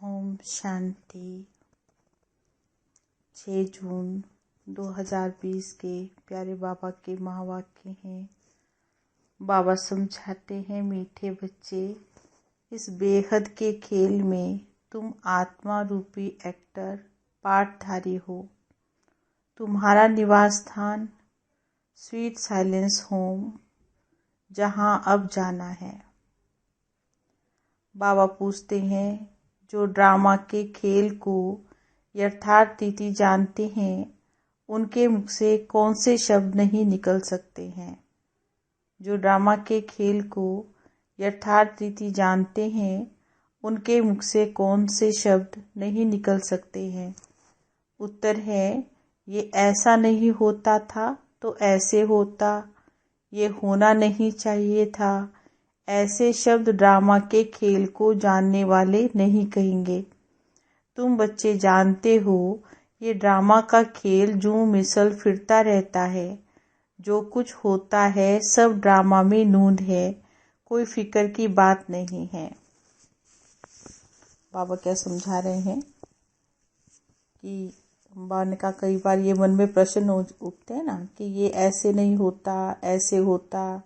ओम शांति। 6 जून 2020 के प्यारे बाबा के महावाक्य हैं। बाबा समझाते हैं, मीठे बच्चे, इस बेहद के खेल में तुम आत्मा रूपी एक्टर पाठधारी हो। तुम्हारा निवास स्थान स्वीट साइलेंस होम, जहां अब जाना है। बाबा पूछते हैं, जो ड्रामा के खेल को यथार्थ रीति जानते हैं, उनके मुख से कौन से शब्द नहीं निकल सकते हैं। जो ड्रामा के खेल को यथार्थ रीति जानते हैं, उनके मुख से कौन से शब्द नहीं निकल सकते हैं। उत्तर है, ये ऐसा नहीं होता था तो ऐसे होता, ये होना नहीं चाहिए था। ऐसे शब्द ड्रामा के खेल को जानने वाले नहीं कहेंगे। तुम बच्चे जानते हो, ये ड्रामा का खेल जूं मिसल फिरता रहता है। जो कुछ होता है सब ड्रामा में नूंद है, कोई फिक्र की बात नहीं है। बाबा क्या समझा रहे हैं कि बाबा ने कहा, कई बार ये मन में प्रश्न उठते हैं ना कि ये ऐसे नहीं होता, ऐसे होता,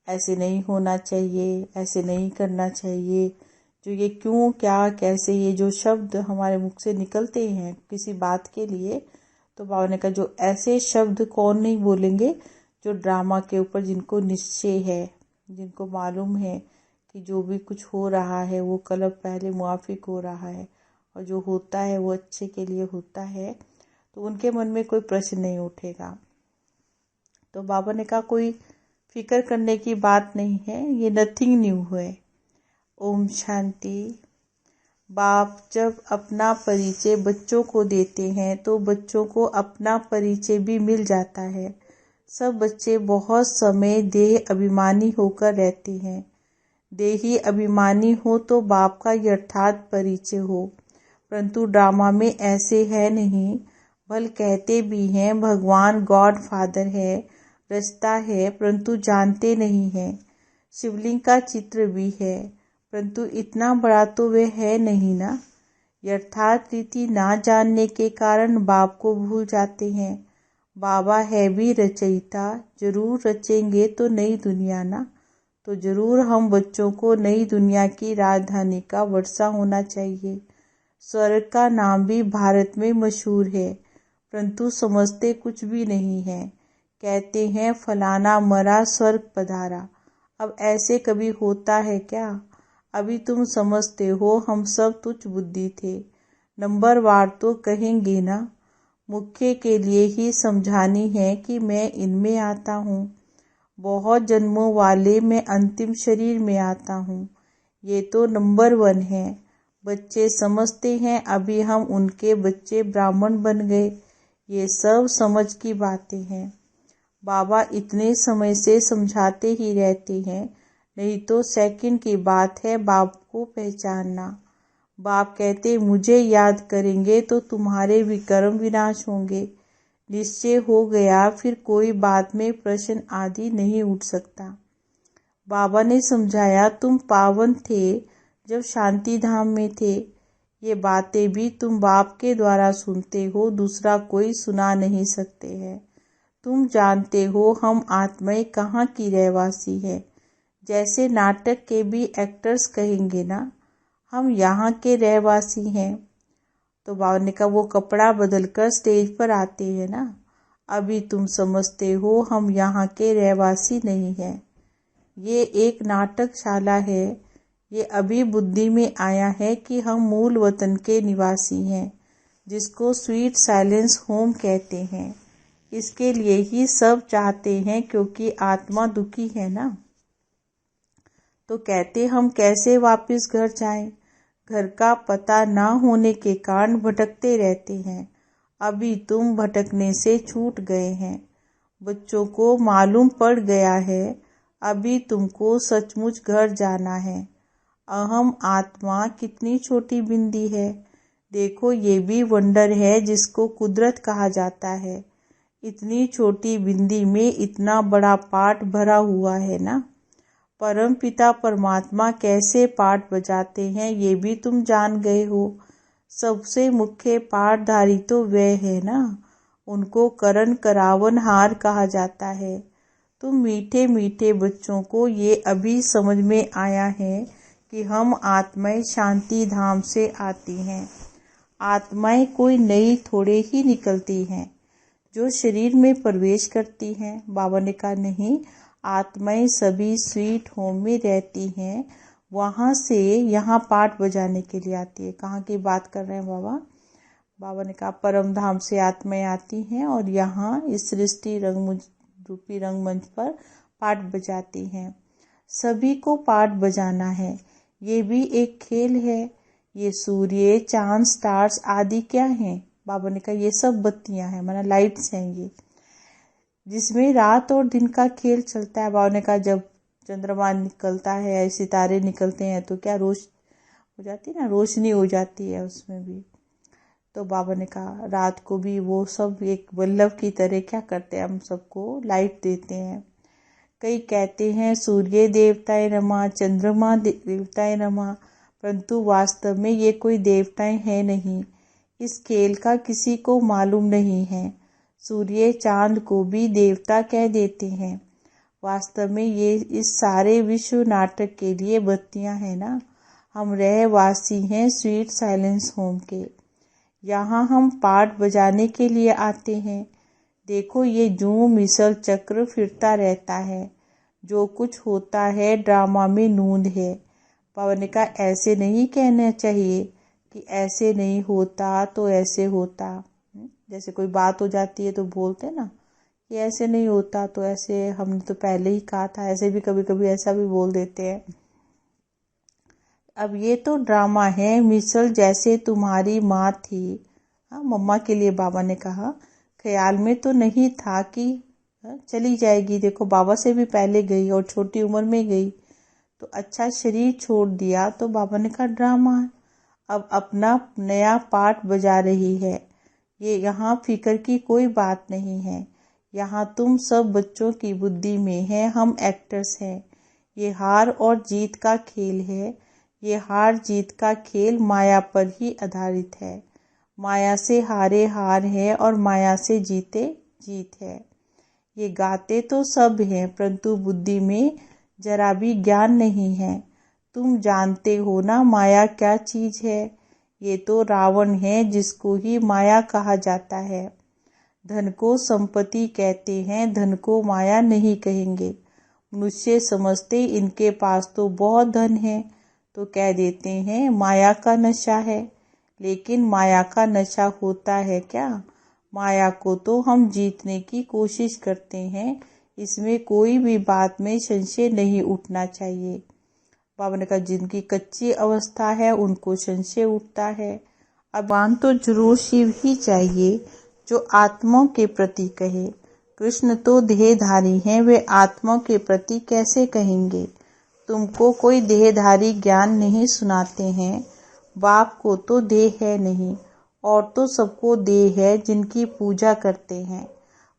ऐसे नहीं होना चाहिए, ऐसे नहीं करना चाहिए। जो ये क्यों, क्या, कैसे, ये जो शब्द हमारे मुख से निकलते हैं किसी बात के लिए, तो बाबा ने कहा, जो ऐसे शब्द कौन नहीं बोलेंगे, जो ड्रामा के ऊपर जिनको निश्चय है, जिनको मालूम है कि जो भी कुछ हो रहा है वो कल पहले मुआफिक हो रहा है और जो होता है वो अच्छे के लिए होता है, तो उनके मन में कोई प्रश्न नहीं उठेगा। तो बाबा ने कहा, कोई फिक्र करने की बात नहीं है, ये नथिंग न्यू है। ओम शांति। बाप जब अपना परिचय बच्चों को देते हैं तो बच्चों को अपना परिचय भी मिल जाता है। सब बच्चे बहुत समय देह अभिमानी होकर रहते हैं। देही अभिमानी हो तो बाप का यथार्थ परिचय हो, परंतु ड्रामा में ऐसे है नहीं। भल कहते भी हैं भगवान गॉड फादर है, रचता है, परंतु जानते नहीं है। शिवलिंग का चित्र भी है, परंतु इतना बड़ा तो वे है नहीं ना। यथार्थ रीति ना जानने के कारण बाप को भूल जाते हैं। बाबा है भी रचयिता, जरूर रचेंगे तो नई दुनिया ना। तो जरूर हम बच्चों को नई दुनिया की राजधानी का वर्षा होना चाहिए। स्वर्ग का नाम भी भारत में मशहूर है, परंतु समझते कुछ भी नहीं है। कहते हैं फलाना मरा स्वर्ग पधारा। अब ऐसे कभी होता है क्या? अभी तुम समझते हो हम सब तुच्छ बुद्धि थे। नंबरवार तो कहेंगे ना। मुख्य के लिए ही समझानी है कि मैं इनमें आता हूँ। बहुत जन्मों वाले मैं अंतिम शरीर में आता हूँ। ये तो नंबर 1 है। बच्चे समझते हैं अभी हम उनके बच्चे ब्राह्मण बन गए। ये सब समझ की बातें हैं। बाबा इतने समय से समझाते ही रहते हैं, नहीं तो सेकंड की बात है बाप को पहचानना। बाप कहते, मुझे याद करेंगे तो तुम्हारे विकर्म विनाश होंगे। निश्चय हो गया, फिर कोई बात में प्रश्न आदि नहीं उठ सकता। बाबा ने समझाया, तुम पावन थे जब शांति धाम में थे। ये बातें भी तुम बाप के द्वारा सुनते हो, दूसरा कोई सुना नहीं सकते हैं। तुम जानते हो हम आत्माएं कहाँ की रहवासी है। जैसे नाटक के भी एक्टर्स कहेंगे ना, हम यहाँ के रहवासी हैं। तो बाबा ने कहा, वो कपड़ा बदलकर स्टेज पर आते हैं ना। अभी तुम समझते हो हम यहाँ के रहवासी नहीं हैं। ये एक नाटकशाला है। ये अभी बुद्धि में आया है कि हम मूल वतन के निवासी हैं, जिसको स्वीट साइलेंस होम कहते हैं। इसके लिए ही सब चाहते हैं, क्योंकि आत्मा दुखी है ना। तो कहते हम कैसे वापस घर जाएं। घर का पता ना होने के कारण भटकते रहते हैं। अभी तुम भटकने से छूट गए हैं। बच्चों को मालूम पड़ गया है, अभी तुमको सचमुच घर जाना है। अहम आत्मा कितनी छोटी बिंदी है। देखो, ये भी वंडर है जिसको कुदरत कहा जाता है। इतनी छोटी बिंदी में इतना बड़ा पाठ भरा हुआ है ना। परम पिता परमात्मा कैसे पाठ बजाते हैं ये भी तुम जान गए हो। सबसे मुख्य पाठधारी तो वे है ना, उनको करण करावन हार कहा जाता है। तुम मीठे मीठे बच्चों को ये अभी समझ में आया है कि हम आत्माएं शांति धाम से आती हैं। आत्माएं कोई नई थोड़े ही निकलती हैं जो शरीर में प्रवेश करती हैं। बाबा ने कहा नहीं, आत्माएं सभी स्वीट होम में रहती हैं, वहां से यहाँ पाठ बजाने के लिए आती है। कहाँ की बात कर रहे हैं बाबा? बाबा ने कहा परम धाम से आत्माएं आती हैं और यहाँ इस सृष्टि रूपी रंगमंच पर पाठ बजाती हैं। सभी को पाठ बजाना है, ये भी एक खेल है। ये सूर्य, चांद, स्टार्स आदि क्या हैं? बाबा ने कहा ये सब बत्तियां हैं, माना लाइट्स हैं ये, जिसमें रात और दिन का खेल चलता है। बाबा ने कहा जब चंद्रमा निकलता है, सितारे निकलते हैं तो क्या हो जाती है ना, रोशनी हो जाती है उसमें भी। तो बाबा ने कहा रात को भी वो सब एक बल्लभ की तरह क्या करते हैं, हम सबको लाइट देते हैं। कई कहते हैं सूर्य देवताएं नमा, चंद्रमा देवताएं नमा, परंतु वास्तव में ये कोई देवताएं हैं नहीं। इस खेल का किसी को मालूम नहीं है। सूर्य चांद को भी देवता कह देते हैं। वास्तव में ये इस सारे विश्व नाटक के लिए बत्तियां हैं ना। हम रहवासी हैं स्वीट साइलेंस होम के। यहाँ हम पाठ बजाने के लिए आते हैं। देखो ये जूं मिसल चक्र फिरता रहता है। जो कुछ होता है ड्रामा में नूंद है। बाबा ने कहा ऐसे नहीं कहना चाहिए कि ऐसे नहीं होता तो ऐसे होता। जैसे कोई बात हो जाती है तो बोलते ना कि ऐसे नहीं होता तो ऐसे, हमने तो पहले ही कहा था। ऐसे भी कभी कभी ऐसा भी बोल देते हैं। अब ये तो ड्रामा है। मिसल जैसे तुम्हारी माँ थी, हाँ मम्मा के लिए बाबा ने कहा, ख्याल में तो नहीं था कि चली जाएगी। देखो बाबा से भी पहले गई और छोटी उम्र में गई तो अच्छा शरीर छोड़ दिया। तो बाबा ने कहा ड्रामा, अब अपना नया पाठ बजा रही है। ये यहाँ फिक्र की कोई बात नहीं है। यहाँ तुम सब बच्चों की बुद्धि में है, हम एक्टर्स हैं। ये हार और जीत का खेल है। ये हार जीत का खेल माया पर ही आधारित है। माया से हारे हार है और माया से जीते जीत है। ये गाते तो सब हैं परंतु बुद्धि में जरा भी ज्ञान नहीं है। तुम जानते हो ना माया क्या चीज है? ये तो रावण है जिसको ही माया कहा जाता है। धन को संपत्ति कहते हैं, धन को माया नहीं कहेंगे। मनुष्य समझते इनके पास तो बहुत धन है तो कह देते हैं माया का नशा है। लेकिन माया का नशा होता है क्या? माया को तो हम जीतने की कोशिश करते हैं, इसमें कोई भी बात में संशय नहीं उठना चाहिए। बाबा ने कहा जिनकी कच्ची अवस्था है उनको संशय उठता है। अभिमान तो जरूर शिव ही चाहिए जो आत्माओं के प्रति कहे। कृष्ण तो देहधारी हैं, वे आत्माओं के प्रति कैसे कहेंगे? तुमको कोई देहधारी ज्ञान नहीं सुनाते हैं। बाप को तो देह है नहीं, और तो सबको देह है जिनकी पूजा करते हैं।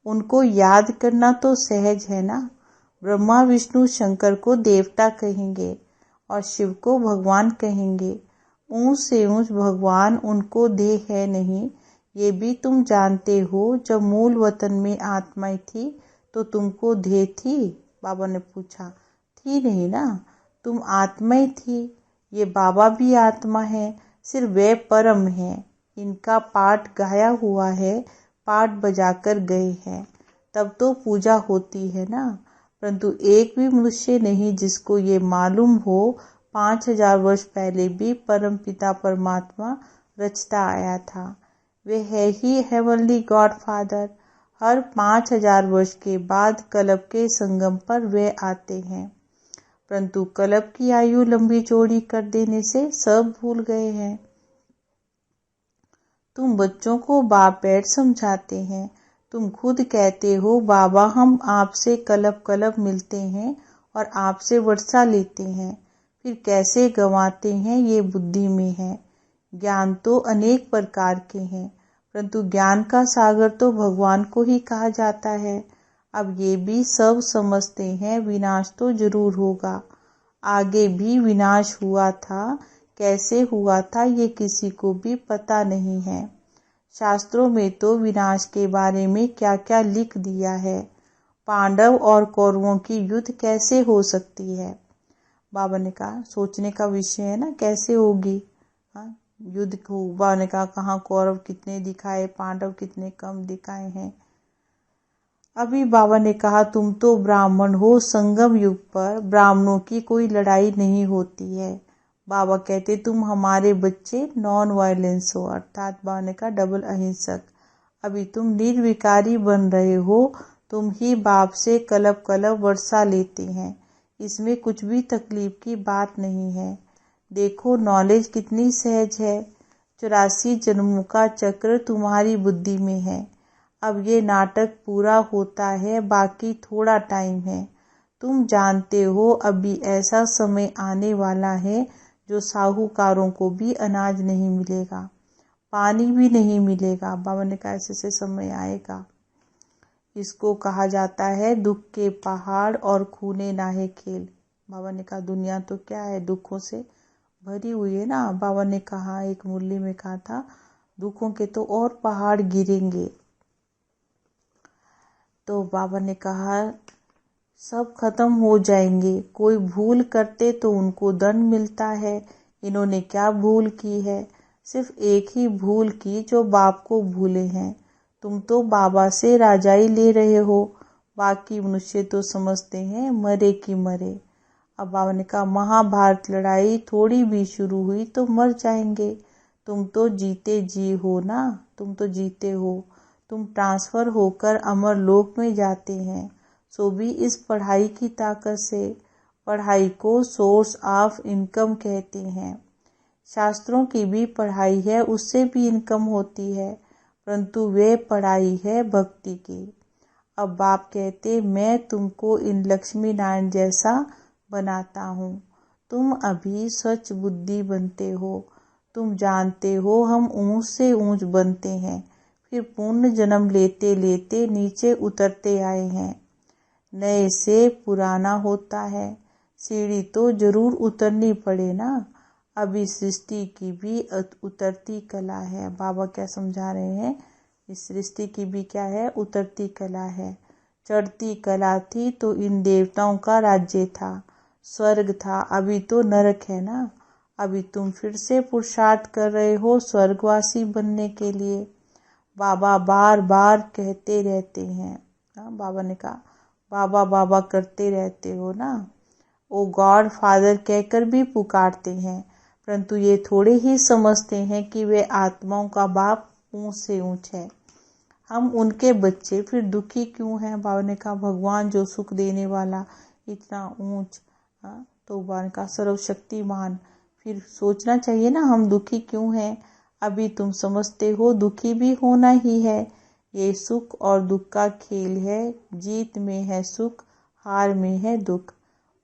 उनको याद करना तो सहज है ना। ब्रह्मा विष्णु शंकर को देवता कहेंगे और शिव को भगवान कहेंगे। ऊंच से ऊंच भगवान, उनको देह है नहीं, ये भी तुम जानते हो। जब मूल वतन में आत्माएं थी तो तुमको देह थी? बाबा ने पूछा। थी नहीं ना, तुम आत्माएं थी। ये बाबा भी आत्मा है, सिर्फ वे परम है। इनका पाठ गाया हुआ है, पाठ बजाकर गए हैं, तब तो पूजा होती है ना। परंतु एक भी मनुष्य नहीं जिसको ये मालूम हो 5000 वर्ष पहले भी परम पिता परमात्मा रचता आया था। वे है ही हेवनली गॉड फादर। हर 5000 वर्ष के बाद कल्प के संगम पर वे आते हैं, परंतु कल्प की आयु लंबी चौड़ी कर देने से सब भूल गए हैं। तुम बच्चों को बाप बैठ समझाते हैं। तुम खुद कहते हो बाबा हम आपसे कल्प कल्प मिलते हैं और आपसे वर्षा लेते हैं, फिर कैसे गंवाते हैं ये बुद्धि में है। ज्ञान तो अनेक प्रकार के हैं, परंतु ज्ञान का सागर तो भगवान को ही कहा जाता है। अब ये भी सब समझते हैं विनाश तो जरूर होगा, आगे भी विनाश हुआ था, कैसे हुआ था ये किसी को भी पता नहीं है। शास्त्रों में तो विनाश के बारे में क्या क्या लिख दिया है। पांडव और कौरवों की युद्ध कैसे हो सकती है? बाबा ने कहा सोचने का विषय है ना, कैसे होगी। हाँ, युद्ध को बाबा ने कहा कहाँ कौरव कितने दिखाए, पांडव कितने कम दिखाए हैं। अभी बाबा ने कहा तुम तो ब्राह्मण हो, संगम युग पर ब्राह्मणों की कोई लड़ाई नहीं होती है। बाबा कहते तुम हमारे बच्चे नॉन वायलेंस हो, अर्थात बाबा ने कहा डबल अहिंसक। अभी तुम निर्विकारी बन रहे हो, तुम ही बाप से कलब कलब वर्षा लेते हैं, इसमें कुछ भी तकलीफ की बात नहीं है। देखो नॉलेज कितनी सहज है। 84 जन्मों का चक्र तुम्हारी बुद्धि में है। अब ये नाटक पूरा होता है, बाकी थोड़ा टाइम है। तुम जानते हो अभी ऐसा समय आने वाला है जो साहूकारों को भी अनाज नहीं मिलेगा, पानी भी नहीं मिलेगा। बाबा ने कहा ऐसे समय आएगा। इसको कहा जाता है दुख के पहाड़ और खूने नाहे खेल। बाबा ने कहा दुनिया तो क्या है, दुखों से भरी हुई है ना। बाबा ने कहा एक मुरली में कहा था दुखों के तो और पहाड़ गिरेंगे। तो बाबा ने कहा सब खत्म हो जाएंगे। कोई भूल करते तो उनको दंड मिलता है। इन्होंने क्या भूल की है? सिर्फ एक ही भूल की, जो बाप को भूले हैं। तुम तो बाबा से राजाई ले रहे हो, बाकी मनुष्य तो समझते हैं मरे की मरे। अब बाबा ने कहा महाभारत लड़ाई थोड़ी भी शुरू हुई तो मर जाएंगे। तुम तो जीते जी हो ना, तुम तो जीते हो। तुम ट्रांसफर होकर अमर लोक में जाते हैं, सो भी इस पढ़ाई की ताकत से। पढ़ाई को सोर्स ऑफ इनकम कहते हैं। शास्त्रों की भी पढ़ाई है, उससे भी इनकम होती है, परंतु वे पढ़ाई है भक्ति की। अब बाप कहते मैं तुमको इन लक्ष्मी नारायण जैसा बनाता हूँ। तुम अभी सच बुद्धि बनते हो। तुम जानते हो हम ऊंच से ऊंच बनते हैं, फिर पूर्ण जन्म लेते लेते नीचे उतरते आए हैं। नए से पुराना होता है, सीढ़ी तो जरूर उतरनी पड़े ना। अभी सृष्टि की भी उतरती कला है। बाबा क्या समझा रहे हैं, इस सृष्टि की भी क्या है, उतरती कला है। चढ़ती कला थी तो इन देवताओं का राज्य था, स्वर्ग था, अभी तो नरक है ना। अभी तुम फिर से पुरुषार्थ कर रहे हो स्वर्गवासी बनने के लिए। बाबा बार बार कहते रहते हैं। बाबा ने कहा बाबा बाबा करते रहते हो ना। ओ गॉड फादर कहकर भी पुकारते हैं, परंतु ये थोड़े ही समझते हैं कि वे आत्माओं का बाप ऊंच से ऊंच है। हम उनके बच्चे, फिर दुखी क्यों हैं? बाबा ने कहा भगवान जो सुख देने वाला इतना ऊंच, तो बाबा ने कहा सर्वशक्तिमान, फिर सोचना चाहिए ना हम दुखी क्यों हैं। अभी तुम समझते हो दुखी भी होना ही है। ये सुख और दुख का खेल है, जीत में है सुख, हार में है दुख।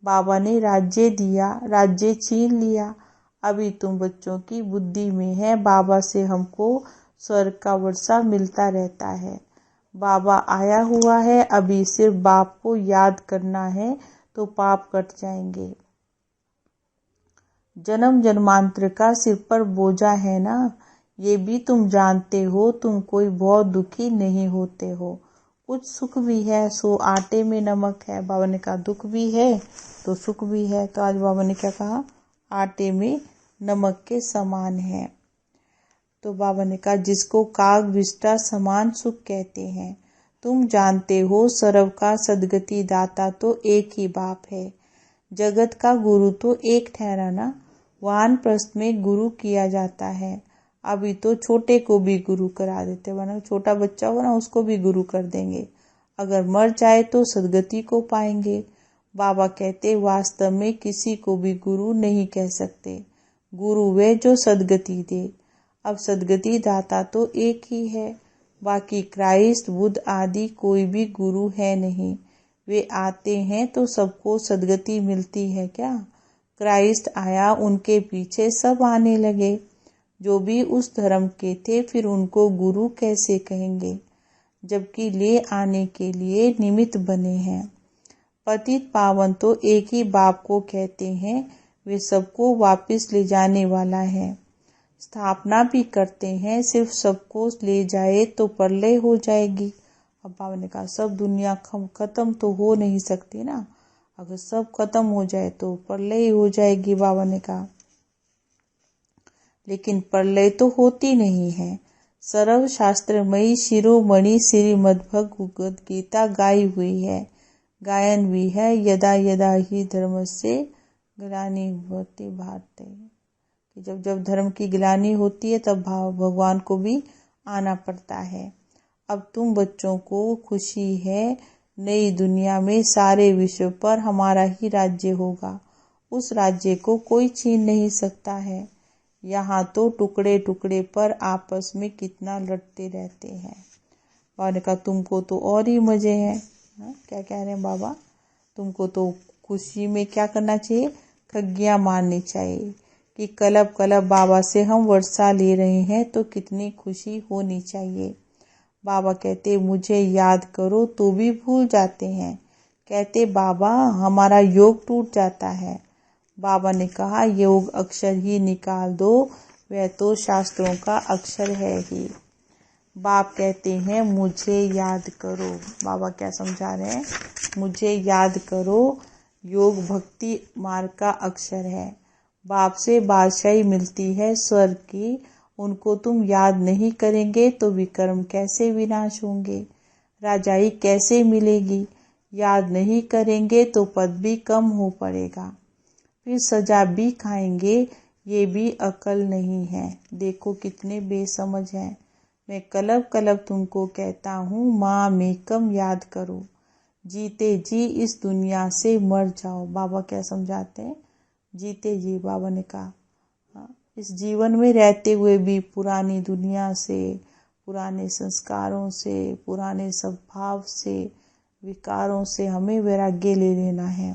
बाबा ने राज्य दिया, राज्य छीन लिया। अभी तुम बच्चों की बुद्धि में है, बाबा से हमको स्वर्ग का वर्षा मिलता रहता है। बाबा आया हुआ है, अभी सिर्फ बाप को याद करना है तो पाप कट जाएंगे। जन्म जन्मांतर का सिर पर बोझा है ना, ये भी तुम जानते हो। तुम कोई बहुत दुखी नहीं होते हो, कुछ सुख भी है, सो आटे में नमक है। बाबा ने कहा दुख भी है तो सुख भी है। तो आज बाबा ने क्या कहा, आटे में नमक के समान है। तो बाबा ने कहा जिसको काग विष्टा समान सुख कहते हैं। तुम जानते हो सर्व का सदगति दाता तो एक ही बाप है। जगत का गुरु तो एक ठहरा ना, वानप्रस्थ में गुरु किया जाता है। अभी तो छोटे को भी गुरु करा देते, वरना छोटा बच्चा हो ना उसको भी गुरु कर देंगे। अगर मर जाए तो सदगति को पाएंगे। बाबा कहते वास्तव में किसी को भी गुरु नहीं कह सकते, गुरु वे जो सदगति दे। अब सदगति दाता तो एक ही है, बाकी क्राइस्ट बुद्ध आदि कोई भी गुरु है नहीं। वे आते हैं तो सबको सदगति मिलती है क्या? क्राइस्ट आया, उनके पीछे सब आने लगे। जो भी उस धर्म के थे फिर उनको गुरु कैसे कहेंगे, जबकि ले आने के लिए निमित्त बने हैं। पतित पावन तो एक ही बाप को कहते हैं, वे सबको वापस ले जाने वाला है। स्थापना भी करते हैं, सिर्फ सबको ले जाए तो प्रलय हो जाएगी। अब बाबा ने कहा सब दुनिया खत्म तो हो नहीं सकती ना, अगर सब खत्म हो जाए तो प्रलय हो जाएगी। बाबा ने कहा लेकिन प्रलय तो होती नहीं है। सर्व शास्त्रमयी शिरोमणि श्रीमद्भगवद गीता गाई हुई है, गायन भी है। यदा यदा ही धर्म से ग्लानि भवति भारते, कि जब जब धर्म की ग्लानि होती है तब भगवान को भी आना पड़ता है। अब तुम बच्चों को खुशी है, नई दुनिया में सारे विश्व पर हमारा ही राज्य होगा। उस राज्य को कोई छीन नहीं सकता है। यहाँ तो टुकड़े टुकड़े पर आपस में कितना लड़ते रहते हैं। बाबा ने कहा तुमको तो और ही मजे हैं। क्या कह रहे हैं बाबा? तुमको तो खुशी में क्या करना चाहिए? खग्गियाँ मारनी चाहिए कि कलब कलब बाबा से हम वर्षा ले रहे हैं, तो कितनी खुशी होनी चाहिए। बाबा कहते मुझे याद करो तो भी भूल जाते हैं। कहते बाबा हमारा योग टूट जाता है। बाबा ने कहा योग अक्षर ही निकाल दो, वह तो शास्त्रों का अक्षर है ही। बाप कहते हैं मुझे याद करो। बाबा क्या समझा रहे हैं? मुझे याद करो, योग भक्ति मार्ग का अक्षर है। बाप से बादशाही मिलती है स्वर्ग की, उनको तुम याद नहीं करेंगे तो विक्रम कैसे विनाश होंगे, राजाई कैसे मिलेगी। याद नहीं करेंगे तो पद भी कम हो पड़ेगा, फिर सजा भी खाएंगे, ये भी अकल नहीं है। देखो कितने बेसमझ हैं। मैं कलब कलब तुमको कहता हूँ, माँ मेकम याद करो, जीते जी इस दुनिया से मर जाओ। बाबा क्या समझाते हैं? जीते जी। बाबा ने कहा इस जीवन में रहते हुए भी पुरानी दुनिया से, पुराने संस्कारों से, पुराने स्वभाव से, विकारों से हमें वैराग्य ले लेना है।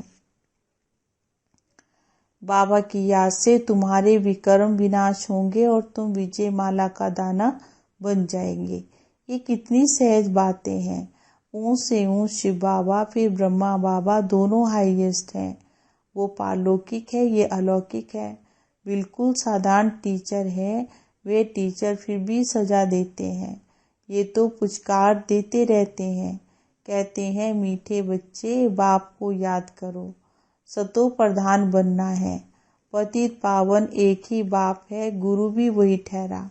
बाबा की याद से तुम्हारे विक्रम विनाश होंगे और तुम विजय माला का दाना बन जाएंगे। ये कितनी सहज बातें हैं। ऊंच से ऊंच शिव बाबा, फिर ब्रह्मा बाबा, दोनों हाईएस्ट हैं। वो पारलौकिक है, ये अलौकिक है। बिल्कुल साधारण टीचर है, वे टीचर फिर भी सजा देते हैं। ये तो पुचकार देते रहते हैं, कहते हैं मीठे बच्चे बाप को याद करो, सतो प्रधान बनना है। पतित पावन एक ही बाप है, गुरु भी वही ठहरा,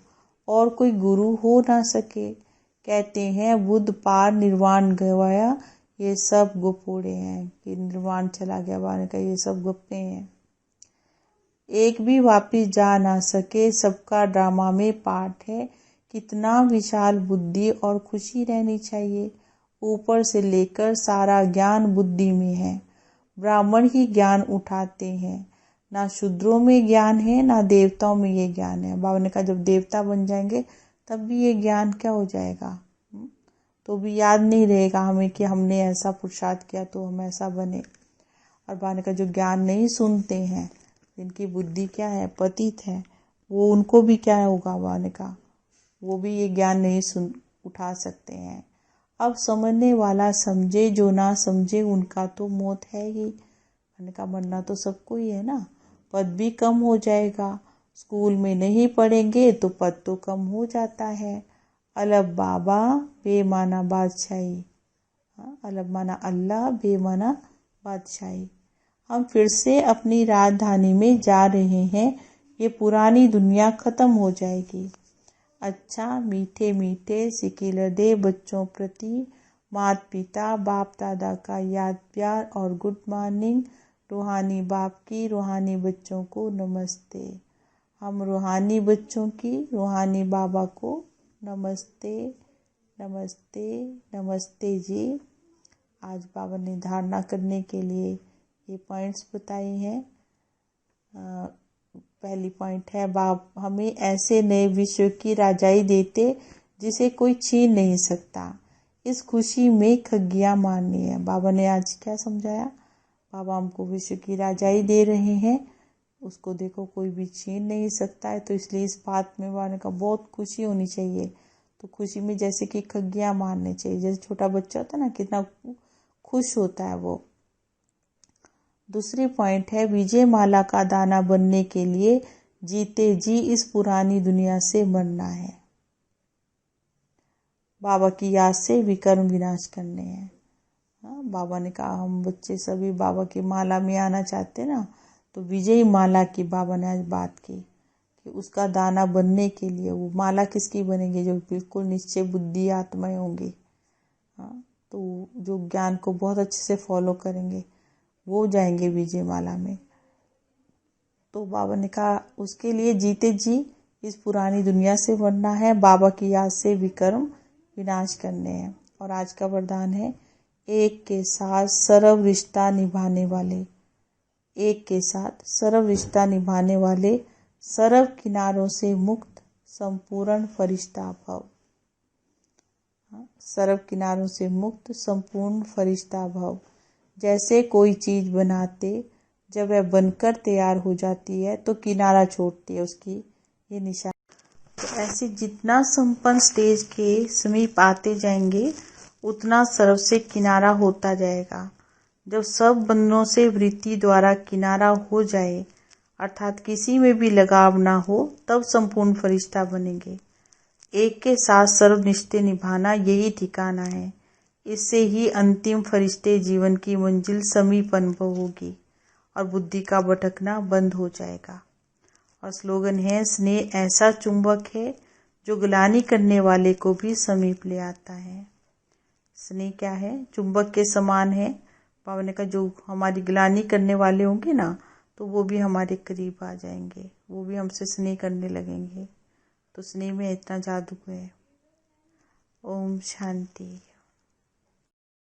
और कोई गुरु हो ना सके। कहते हैं बुद्ध पार निर्वाण गवाया, ये सब गुपोड़े हैं कि निर्वाण चला गया। बाबा ने कहा ये सब गुप्ते हैं, एक भी वापिस जा ना सके, सबका ड्रामा में पार्ट है। कितना विशाल बुद्धि और खुशी रहनी चाहिए। ऊपर से लेकर सारा ज्ञान बुद्धि में है। ब्राह्मण ही ज्ञान उठाते हैं, ना शूद्रों में ज्ञान है, ना देवताओं में ये ज्ञान है। बाबा ने कहा जब देवता बन जाएंगे तब भी ये ज्ञान क्या हो जाएगा, तो भी याद नहीं रहेगा हमें कि हमने ऐसा पुरुषार्थ किया तो हम ऐसा बने। और बाबा ने कहा जो ज्ञान नहीं सुनते हैं, जिनकी बुद्धि क्या है, पतित है, वो उनको भी क्या होगा। बाबा ने कहा वो भी ये ज्ञान नहीं उठा सकते हैं। अब समझने वाला समझे, जो ना समझे उनका तो मौत है ही। मैंने कहा मरना तो सबको ही है ना। पद भी कम हो जाएगा, स्कूल में नहीं पढ़ेंगे तो पद तो कम हो जाता है। अलब बाबा बेमाना बादशाही, अलब माना अल्लाह, बेमाना बादशाही। हम फिर से अपनी राजधानी में जा रहे हैं, ये पुरानी दुनिया खत्म हो जाएगी। अच्छा मीठे मीठे सिकिलर दे बच्चों प्रति माता पिता बाप दादा का याद प्यार और गुड मॉर्निंग। रूहानी बाप की रूहानी बच्चों को नमस्ते। हम रूहानी बच्चों की रूहानी बाबा को नमस्ते नमस्ते नमस्ते जी। आज बाबा ने धारणा करने के लिए ये पॉइंट्स बताए हैं। पहली पॉइंट है बाप हमें ऐसे नए विश्व की राजाई देते जिसे कोई छीन नहीं सकता। इस खुशी में खग्गियाँ मारनी है। बाबा ने आज क्या समझाया? बाबा हमको विश्व की राजाई दे रहे हैं, उसको देखो कोई भी छीन नहीं सकता है। तो इसलिए इस बात में बाबा ने कहा बहुत खुशी होनी चाहिए। तो खुशी में जैसे कि खग्गियाँ मारनी चाहिए। जैसे छोटा बच्चा होता है ना, कितना खुश होता है वो, दूसरी पॉइंट है विजय माला का दाना बनने के लिए जीते जी इस पुरानी दुनिया से मरना है। बाबा की याद से विकर्म विनाश करने हैं। हाँ, बाबा ने कहा हम बच्चे सभी बाबा की माला में आना चाहते ना, तो विजयी माला की बाबा ने आज बात की कि उसका दाना बनने के लिए वो माला किसकी बनेगी, जो बिल्कुल निश्चय बुद्धि आत्माएं होंगी। हाँ, तो जो ज्ञान को बहुत अच्छे से फॉलो करेंगे वो जाएंगे विजय माला में। तो बाबा ने कहा उसके लिए जीते जी इस पुरानी दुनिया से मरना है, बाबा की याद से विकर्म विनाश करने हैं। और आज का वरदान है एक के साथ सर्व रिश्ता निभाने वाले, एक के साथ सर्व रिश्ता निभाने वाले, सर्व किनारों से मुक्त संपूर्ण फरिश्ता भव। सर्व किनारों से मुक्त संपूर्ण फरिश्ता भव। जैसे कोई चीज बनाते जब वह बनकर तैयार हो जाती है तो किनारा छोड़ती है उसकी, ये निशान। तो ऐसे जितना संपन्न स्टेज के समीप आते जाएंगे उतना सर्व से किनारा होता जाएगा। जब सब बंधनों से वृत्ति द्वारा किनारा हो जाए अर्थात किसी में भी लगाव ना हो, तब संपूर्ण फरिश्ता बनेंगे। एक के साथ सर्व निष्ठे निभाना यही ठिकाना है। इससे ही अंतिम फरिश्ते जीवन की मंजिल समीप अनुभव होगी और बुद्धि का भटकना बंद हो जाएगा। और स्लोगन है स्नेह ऐसा चुंबक है जो ग्लानि करने वाले को भी समीप ले आता है। स्नेह क्या है? चुंबक के समान है। बाबा ने कहा जो हमारी ग्लानि करने वाले होंगे ना, तो वो भी हमारे करीब आ जाएंगे, वो भी हमसे स्नेह करने लगेंगे। तो स्नेह में इतना जादू है। ओम शांति।